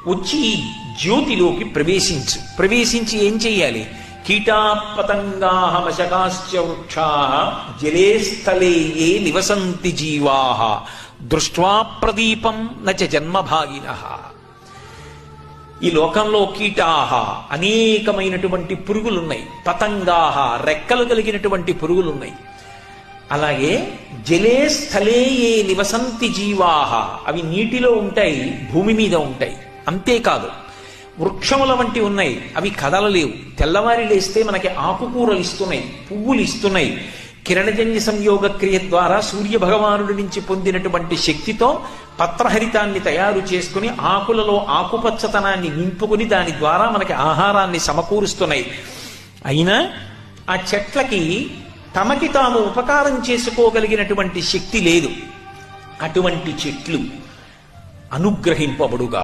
వచ్చి జ్యోతిలోకి ప్రవేశించి ఏం చెయ్యాలి? కీటాపతంగా మశకాశ్చ వృక్షా జలే స్థలే ఏ నివసంతి జీవా దృష్ట్వా ప్రదీపం నచ జన్మభాగినః. ఈ లోకంలో కీటాహ అనేకమైనటువంటి పురుగులున్నాయి, పతంగాహ రెక్కలు కలిగినటువంటి పురుగులున్నాయి. అలాగే జలే స్థలే ఏ నివసంతి జీవాహ అవి నీటిలో ఉంటాయి, భూమి మీద ఉంటాయి. అంతేకాదు వృక్షముల వంటి ఉన్నాయి, అవి కదలలేవు. తెల్లవారి లేస్తే మనకి ఆకుకూరలు ఇస్తున్నాయి, పువ్వులు ఇస్తున్నాయి. కిరణజన్య సంయోగ క్రియ ద్వారా సూర్య భగవానుడి నుంచి పొందినటువంటి శక్తితో పత్రహరితాన్ని తయారు చేసుకుని ఆకులలో ఆకుపచ్చతనాన్ని నింపుకుని దాని ద్వారా మనకి ఆహారాన్ని సమకూరుస్తున్నాయి. అయినా ఆ చెట్లకి తమకి తాము ఉపకారం చేసుకోగలిగినటువంటి శక్తి లేదు. అటువంటి చెట్లు అనుగ్రహింపబడుగా.